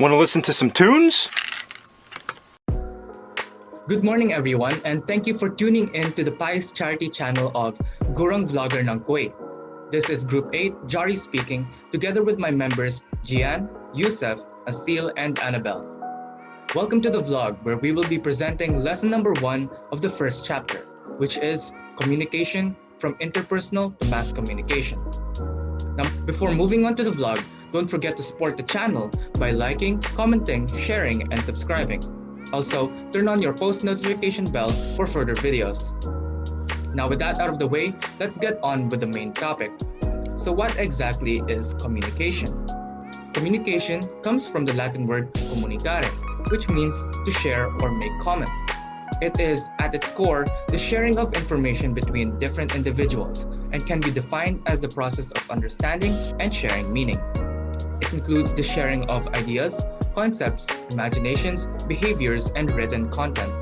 Want to listen to some tunes? Good morning everyone, and thank you for tuning in to the Pious Charity channel of Gurang Vlogger ng Kuwait. This is Group 8, Jari speaking, together with my members Gian, Yusuf, Asil, and Annabelle. Welcome to the vlog where we will be presenting lesson number 1 of the first chapter, which is communication from interpersonal to mass communication. Now, before moving on to the vlog, don't forget to support the channel by liking, commenting, sharing, and subscribing. Also, turn on your post notification bell for further videos. Now with that out of the way, let's get on with the main topic. So what exactly is communication? Communication comes from the Latin word comunicare, which means to share or make comment. It is, at its core, the sharing of information between different individuals and can be defined as the process of understanding and sharing meaning. It includes the sharing of ideas, concepts, imaginations, behaviors, and written content.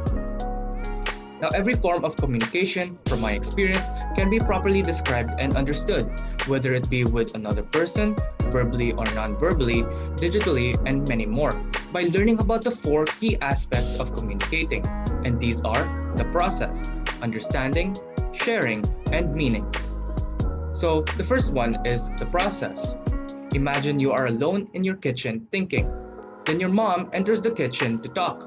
Now, every form of communication, from my experience, can be properly described and understood, whether it be with another person, verbally or non-verbally, digitally, and many more, by learning about the 4 key aspects of communicating, and these are the process, understanding, sharing, and meaning. So, the first one is the process. Imagine you are alone in your kitchen thinking. Then your mom enters the kitchen to talk.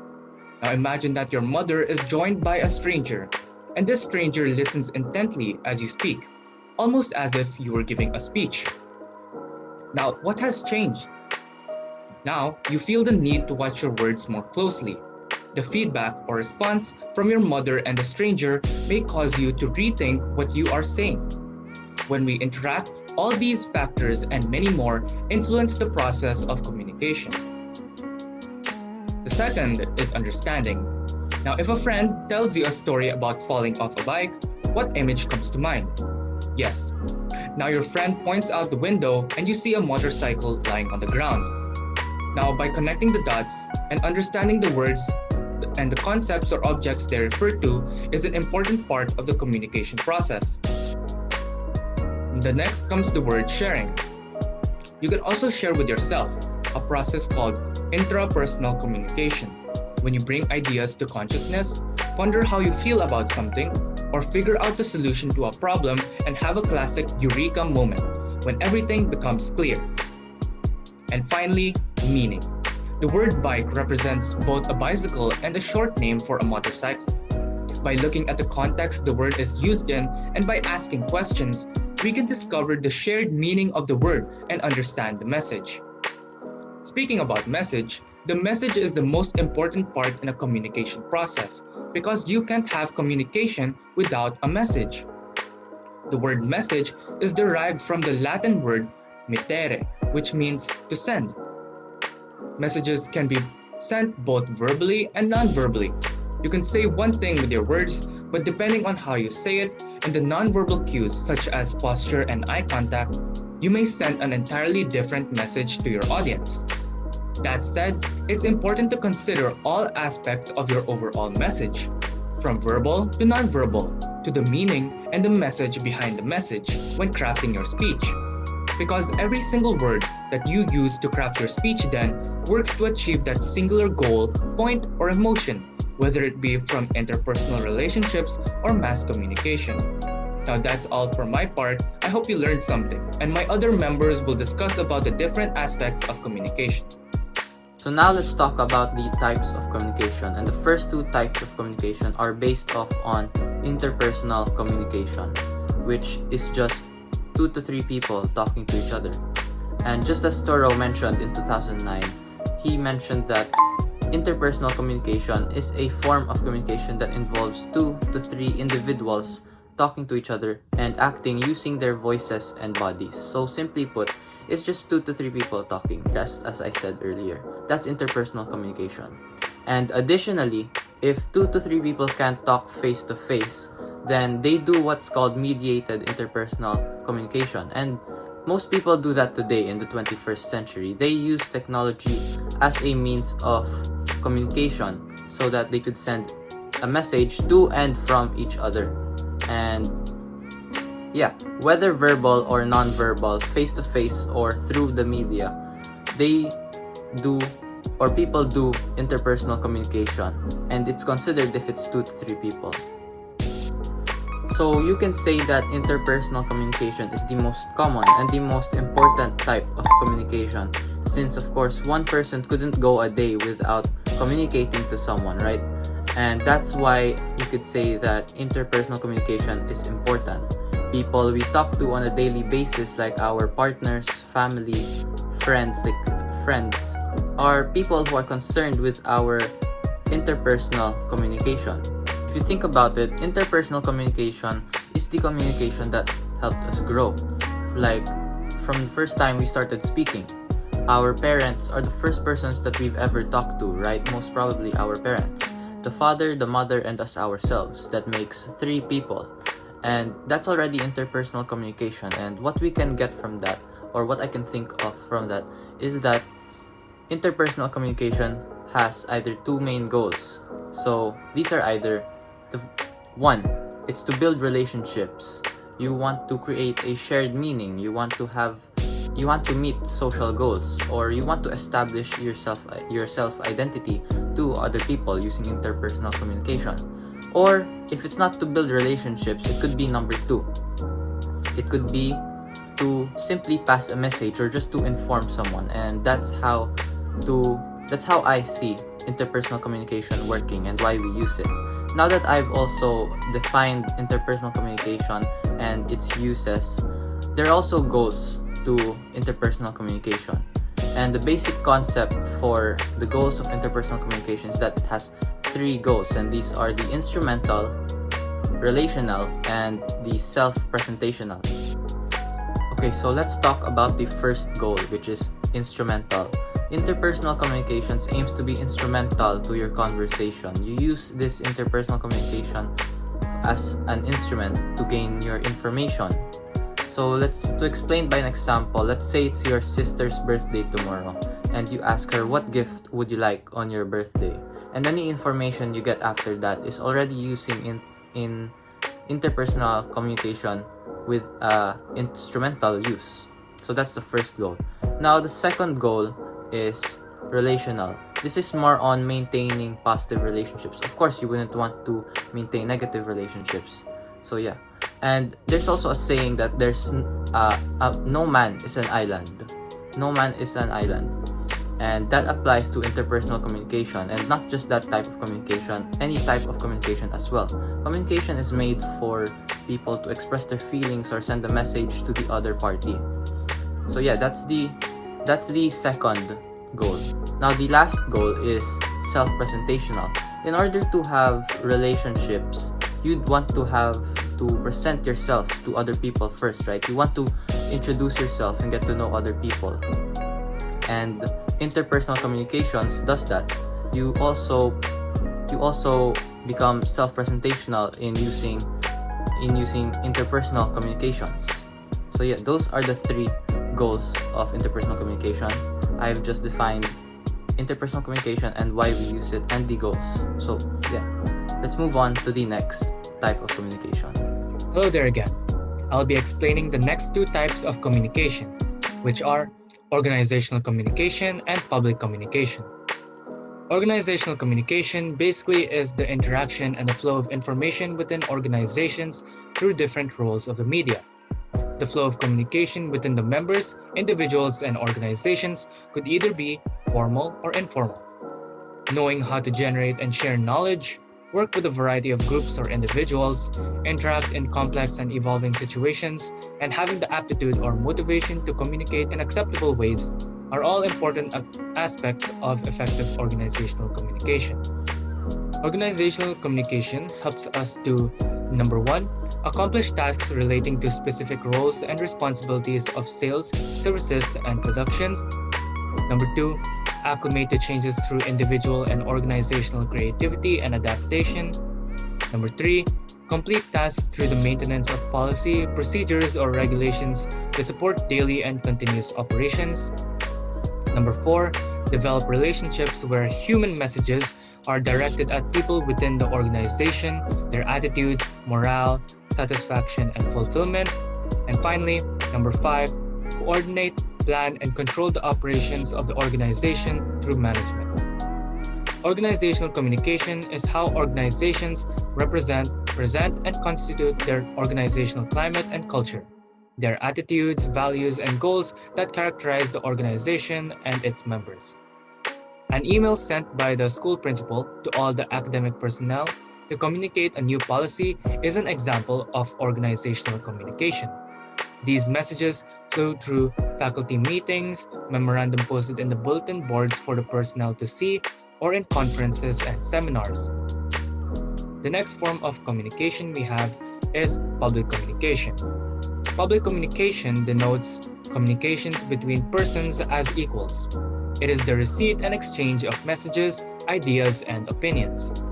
Now imagine that your mother is joined by a stranger, and this stranger listens intently as you speak, almost as if you were giving a speech. Now, what has changed? Now, you feel the need to watch your words more closely. The feedback or response from your mother and the stranger may cause you to rethink what you are saying. When we interact, all these factors and many more influence the process of communication. The second is understanding. Now, if a friend tells you a story about falling off a bike, what image comes to mind? Yes. Now your friend points out the window and you see a motorcycle lying on the ground. Now, by connecting the dots and understanding the words and the concepts or objects they refer to is an important part of the communication process. The next comes the word sharing. You can also share with yourself, a process called intrapersonal communication. When you bring ideas to consciousness, ponder how you feel about something, or figure out the solution to a problem and have a classic eureka moment when everything becomes clear. And finally, meaning. The word bike represents both a bicycle and a short name for a motorcycle. By looking at the context the word is used in and by asking questions, we can discover the shared meaning of the word and understand the message. Speaking about message, the message is the most important part in a communication process because you can't have communication without a message. The word message is derived from the Latin word mittere, which means to send. Messages can be sent both verbally and non-verbally. You can say one thing with your words, but depending on how you say it and the non-verbal cues such as posture and eye contact, you may send an entirely different message to your audience. That said, it's important to consider all aspects of your overall message, from verbal to non-verbal, to the meaning and the message behind the message when crafting your speech. Because every single word that you use to craft your speech then works to achieve that singular goal, point, or emotion, whether it be from interpersonal relationships or mass communication. Now that's all for my part. I hope you learned something, and my other members will discuss about the different aspects of communication. So now let's talk about the types of communication, and the first 2 types of communication are based off on interpersonal communication, which is just 2 to 3 people talking to each other. And just as Toro mentioned in 2009, he mentioned that interpersonal communication is a form of communication that involves 2 to 3 individuals talking to each other and acting using their voices and bodies. So simply put, it's just 2 to 3 people talking, just as I said earlier. That's interpersonal communication. And additionally, if 2 to 3 people can't talk face to face, then they do what's called mediated interpersonal communication. And most people do that today in the 21st century. They use technology as a means of communication so that they could send a message to and from each other. And yeah, whether verbal or non-verbal, face-to-face or through the media, they do or people do interpersonal communication, and it's considered if it's 2 to 3 people. So you can say that interpersonal communication is the most common and the most important type of communication, since of course one person couldn't go a day without communicating to someone, right? And that's why you could say that interpersonal communication is important. People we talk to on a daily basis, like our partners, family, friends, are people who are concerned with our interpersonal communication. If you think about it, interpersonal communication is the communication that helped us grow. Like, from the first time we started speaking, our parents are the first persons that we've ever talked to, right? Most probably our parents. The father, the mother, and us ourselves. That makes 3 people. And that's already interpersonal communication. And what we can get from that, or what I can think of from that, is that interpersonal communication has either 2 main goals. So these are either one, it's to build relationships. You want to create a shared meaning. You want to meet social goals, or you want to establish your self identity to other people using interpersonal communication. Or if it's not to build relationships, it could be number 2. It could be to simply pass a message or just to inform someone, and that's how I see interpersonal communication working and why we use it. Now that I've also defined interpersonal communication and its uses, there are also goals to interpersonal communication. And the basic concept for the goals of interpersonal communication is that it has 3 goals, and these are the instrumental, relational, and the self-presentational. Okay, so let's talk about the first goal, which is instrumental. Interpersonal communications aims to be instrumental to your conversation. You use this interpersonal communication as an instrument to gain your information. So to explain by an example, let's say it's your sister's birthday tomorrow, and you ask her, what gift would you like on your birthday? And any information you get after that is already using in interpersonal communication with instrumental use. So that's the first goal. Now the second goal is relational. This is more on maintaining positive relationships. Of course, you wouldn't want to maintain negative relationships. So yeah. And there's also a saying that there's no man is an island. No man is an island. And that applies to interpersonal communication, and not just that type of communication, any type of communication as well. Communication is made for people to express their feelings or send a message to the other party. So yeah, that's the second goal. Now the last goal is self-presentational. In order to have relationships, you'd want to present yourself to other people first, right? You want to introduce yourself and get to know other people. And interpersonal communications does that. You also become self-presentational in using interpersonal communications. So yeah, those are the 3 goals of interpersonal communication. I've just defined interpersonal communication and why we use it and the goals. So yeah, let's move on to the next type of communication. Hello there again. I'll be explaining the next 2 types of communication, which are organizational communication and public communication. Organizational communication basically is the interaction and the flow of information within organizations through different roles of the media. The flow of communication within the members, individuals, and organizations could either be formal or informal. Knowing how to generate and share knowledge, work with a variety of groups or individuals, interact in complex and evolving situations, and having the aptitude or motivation to communicate in acceptable ways are all important aspects of effective organizational communication. Organizational communication helps us to, number 1, accomplish tasks relating to specific roles and responsibilities of sales, services, and production. Number 2, acclimate to changes through individual and organizational creativity and adaptation. Number 3, complete tasks through the maintenance of policy, procedures, or regulations to support daily and continuous operations. Number 4, develop relationships where human messages are directed at people within the organization, their attitudes, morale, satisfaction, and fulfillment. And finally, number 5, coordinate, plan, and control the operations of the organization through management. Organizational communication is how organizations represent, present, and constitute their organizational climate and culture, their attitudes, values, and goals that characterize the organization and its members. An email sent by the school principal to all the academic personnel to communicate a new policy is an example of organizational communication. These messages flow through faculty meetings, memorandum posted in the bulletin boards for the personnel to see, or in conferences and seminars. The next form of communication we have is public communication. Public communication denotes communications between persons as equals. It is the receipt and exchange of messages, ideas, and opinions.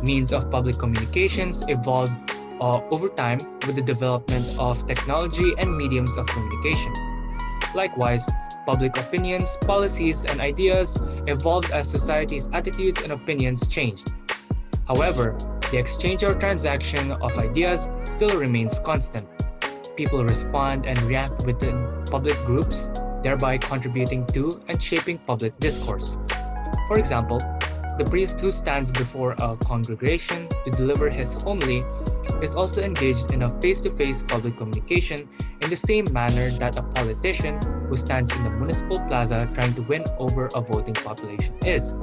Means of public communications evolved over time with the development of technology and mediums of communications. Likewise, public opinions, policies, and ideas evolved as society's attitudes and opinions changed. However, the exchange or transaction of ideas still remains constant. People respond and react within public groups, thereby contributing to and shaping public discourse. For example, the priest who stands before a congregation to deliver his homily is also engaged in a face-to-face public communication in the same manner that a politician who stands in the municipal plaza trying to win over a voting population is.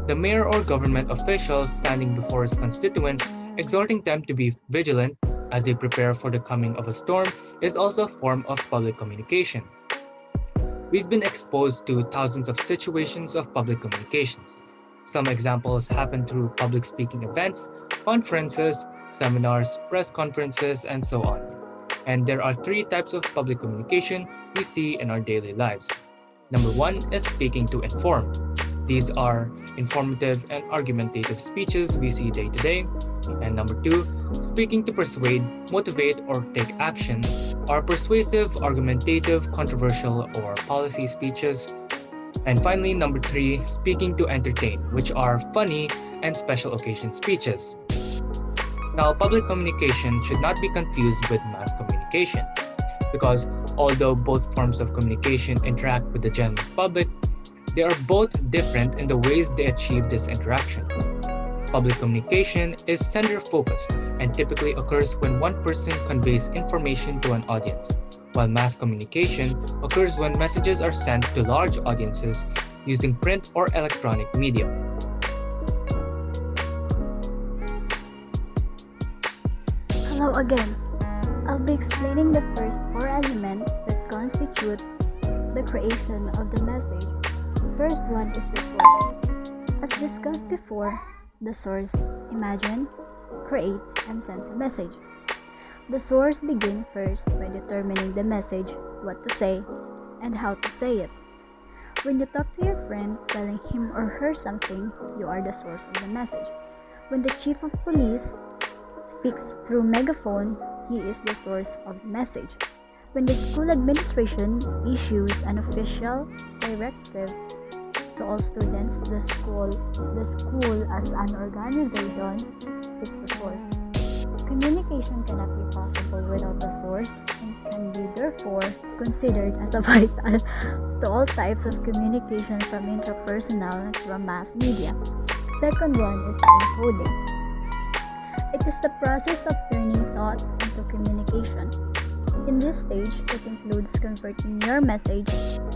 The mayor or government officials standing before his constituents, exhorting them to be vigilant as they prepare for the coming of a storm, is also a form of public communication. We've been exposed to thousands of situations of public communications. Some examples happen through public speaking events, conferences, seminars, press conferences, and so on. And there are three types of public communication we see in our daily lives. Number one is speaking to inform. These are informative and argumentative speeches we see day to day. And number two, speaking to persuade, motivate, or take action are persuasive, argumentative, controversial, or policy speeches. And finally, number three, speaking to entertain, which are funny and special occasion speeches. Now, public communication should not be confused with mass communication, because although both forms of communication interact with the general public, they are both different in the ways they achieve this interaction. Public communication is sender-focused and typically occurs when one person conveys information to an audience, while mass communication occurs when messages are sent to large audiences using print or electronic media. Hello again. I'll be explaining the first four elements that constitute the creation of the message. First one is the source. As discussed before, the source imagines, creates, and sends a message. The source begins first by determining the message, what to say, and how to say it. When you talk to your friend telling him or her something, you are the source of the message. When the chief of police speaks through megaphone, he is the source of the message. When the school administration issues an official directive to all students, the school as an organization is the source. Communication cannot be possible without the source and can be therefore considered as a vital to all types of communication from interpersonal to mass media. Second one is the encoding. It is the process of turning thoughts into communication. In this stage, it includes converting your message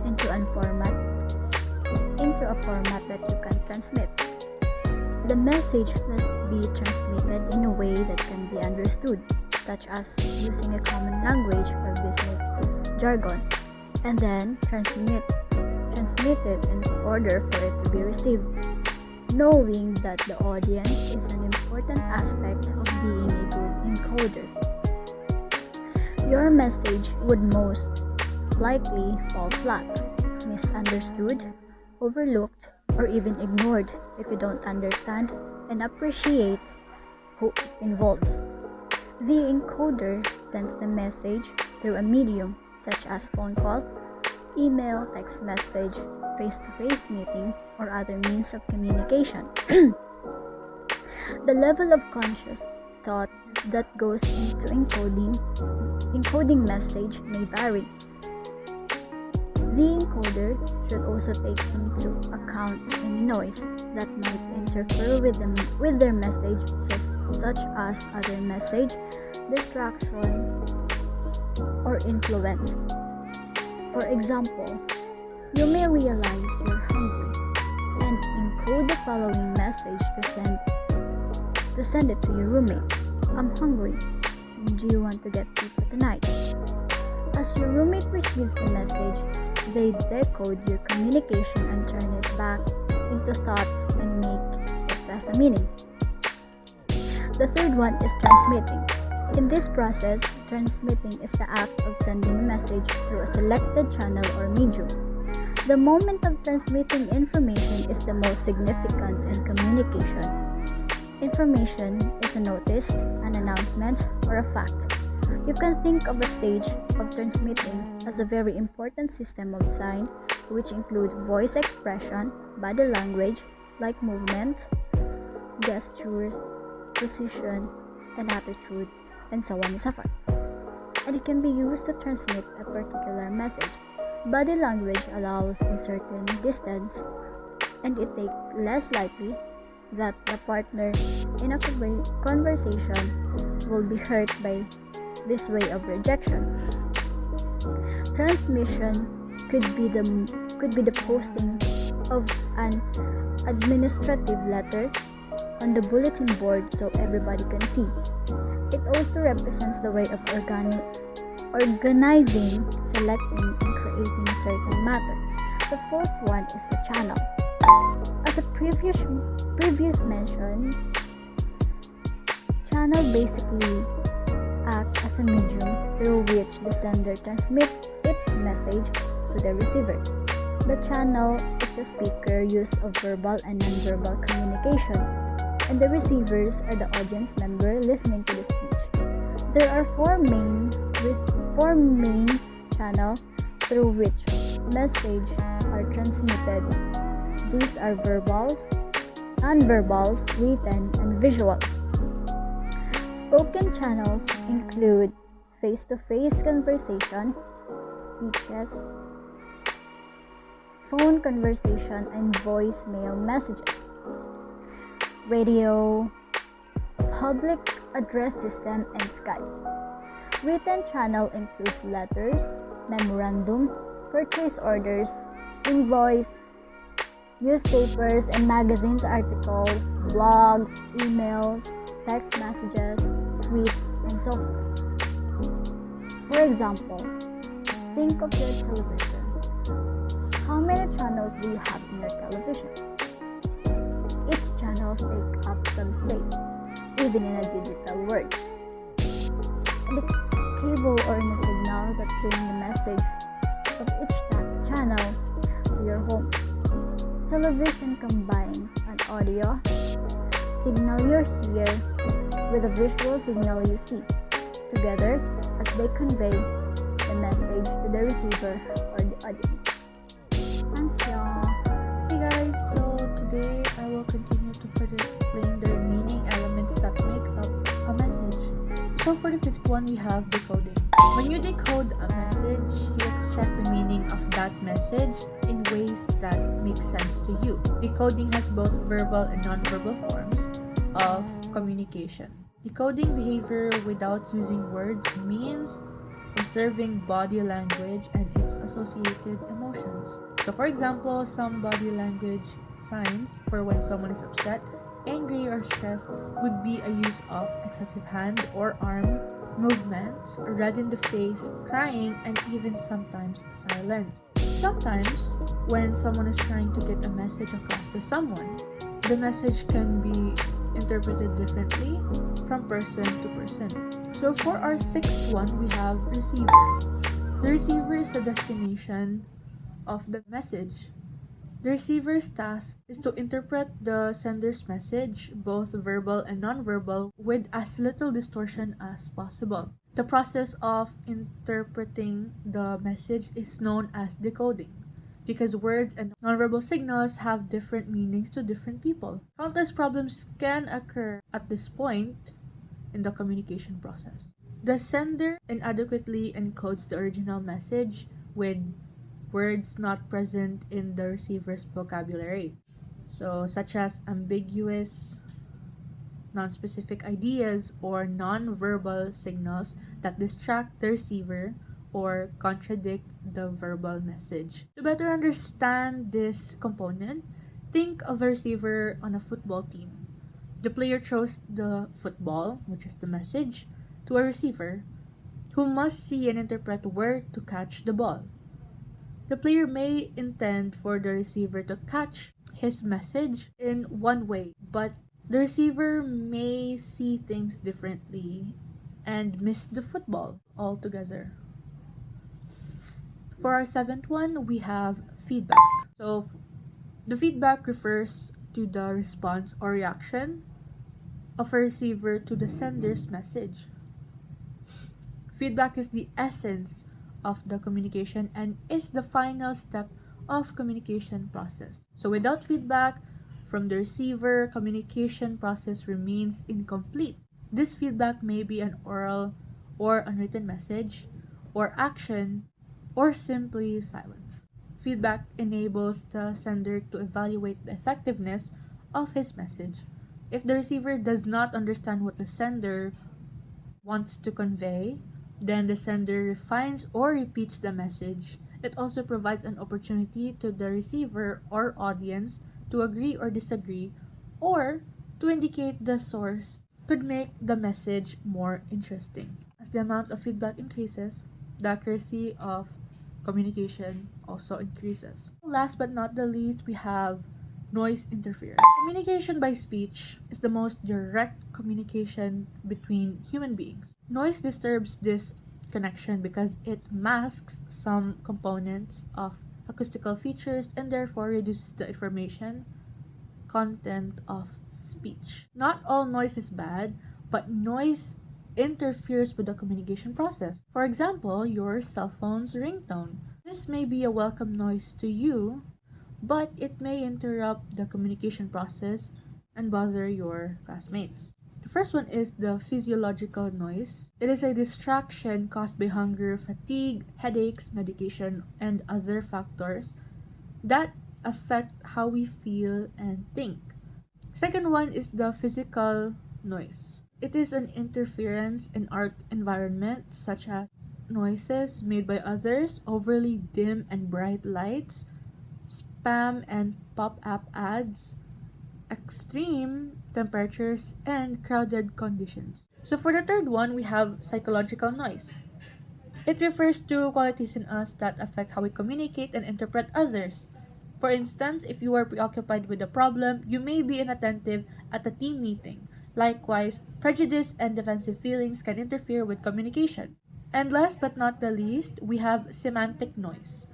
into a format that you can transmit. The message must be transmitted in a way that can be understood, such as using a common language or business jargon, and then transmit it in order for it to be received. Knowing that the audience is an important aspect of being a good encoder. Your message would most likely fall flat, misunderstood, overlooked, or even ignored if you don't understand and appreciate who it involves. The encoder sends the message through a medium such as phone call, email, text message, face-to-face meeting, or other means of communication. The level of conscious thought that goes into encoding message may vary. The encoder should also take into account the noise that might interfere with their message, such as other message, distraction, or influence. For example, you may realize you're hungry and encode the following message to send it to your roommate. I'm hungry. Do you want to get pizza tonight? As your roommate receives the message, they decode your communication and turn it back into thoughts and make it less a meaning. The third one is transmitting. In this process, transmitting is the act of sending a message through a selected channel or medium. The moment of transmitting information is the most significant in communication. Information is a notice, an announcement, or a fact. You can think of a stage of transmitting as a very important system of sign, which include voice expression, body language, like movement, gestures, position, and attitude, and so on and so forth. And it can be used to transmit a particular message. Body language allows a certain distance, and it is less likely that the partner in a conversation will be hurt by this way of rejection. Transmission could be the posting of an administrative letter on the bulletin board so everybody can see. It also represents the way of organizing, selecting, and creating a certain matter. The fourth one is the channel. As a previous mentioned, channel basically act as a medium through which the sender transmits its message to the receiver. The channel is the speaker use of verbal and nonverbal communication, and the receivers are the audience member listening to the speech. There are four main channels through which messages are transmitted. These are verbals, nonverbals, written, and visuals. Spoken channels include face-to-face conversation, speeches, phone conversation, and voicemail messages. Radio, public address system, and Skype. Written channel includes letters, memorandum, purchase orders, invoice, newspapers and magazines articles, blogs, emails, text messages, tweets, and so forth. For example, think of your television. How many channels do you have in your television? Each channel takes up some space, even in a digital world. And the cable or the signal that bring the message of each channel to your home. Television combines an audio signal you hear with a visual signal you see together as they convey the message to the receiver or the audience. Thank you. Hey guys, so today I will continue to further explain the remaining elements that make up a message. So for the fifth one, we have decoding. When you decode a message, you extract the meaning of that message in ways that make sense to you. Decoding has both verbal and non-verbal forms of communication. Decoding behavior without using words means observing body language and its associated emotions. So for example, some body language signs for when someone is upset, angry, or stressed would be a use of excessive hand or arm movements, red in the face, crying, and even sometimes silence. Sometimes, when someone is trying to get a message across to someone, the message can be interpreted differently from person to person. So for our sixth one, we have receiver. The receiver is the destination of the message. The receiver's task is to interpret the sender's message, both verbal and nonverbal, with as little distortion as possible. The process of interpreting the message is known as decoding, because words and nonverbal signals have different meanings to different people. Countless problems can occur at this point in the communication process. The sender inadequately encodes the original message with words not present in the receiver's vocabulary. So, such as ambiguous, non-specific ideas or non-verbal signals that distract the receiver or contradict the verbal message. To better understand this component, think of a receiver on a football team. The player throws the football, which is the message, to a receiver who must see and interpret where to catch the ball. The player may intend for the receiver to catch his message in one way, but the receiver may see things differently and miss the football altogether. For our seventh one, we have feedback. So, the feedback refers to the response or reaction of a receiver to the sender's message. Feedback is the essence of the communication and is the final step of communication process. So without feedback from the receiver, communication process remains incomplete. This feedback may be an oral or unwritten message or action or simply silence. Feedback enables the sender to evaluate the effectiveness of his message. If the receiver does not understand what the sender wants to convey, then the sender refines or repeats the message. It also provides an opportunity to the receiver or audience to agree or disagree, or to indicate the source could make the message more interesting. As the amount of feedback increases, the accuracy of communication also increases. Last but not the least, we have noise interference. Communication by speech is the most direct communication between human beings. Noise disturbs this connection because it masks some components of acoustical features and therefore reduces the information content of speech. Not all noise is bad, but noise interferes with the communication process. For example, your cell phone's ringtone. This may be a welcome noise to you, but it may interrupt the communication process and bother your classmates. The first one is the physiological noise. It is a distraction caused by hunger, fatigue, headaches, medication, and other factors that affect how we feel and think. Second one is the physical noise. It is an interference in our environment, such as noises made by others, overly dim and bright lights, spam and pop-up ads, extreme temperatures, and crowded conditions. So for the third one, we have psychological noise. It refers to qualities in us that affect how we communicate and interpret others. For instance, if you are preoccupied with a problem, you may be inattentive at a team meeting. Likewise, prejudice and defensive feelings can interfere with communication. And last but not the least, we have semantic noise.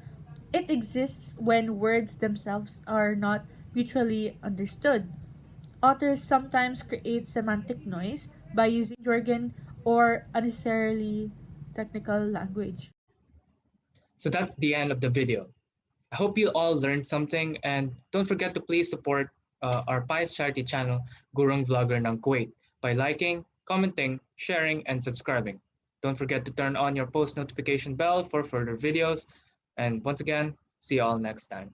It exists when words themselves are not mutually understood. Authors sometimes create semantic noise by using jargon or unnecessarily technical language. So that's the end of the video. I hope you all learned something, and don't forget to please support our Pies charity channel, Gurung Vlogger ng Kuwait, by liking, commenting, sharing, and subscribing. Don't forget to turn on your post notification bell for further videos. And once again, see you all next time.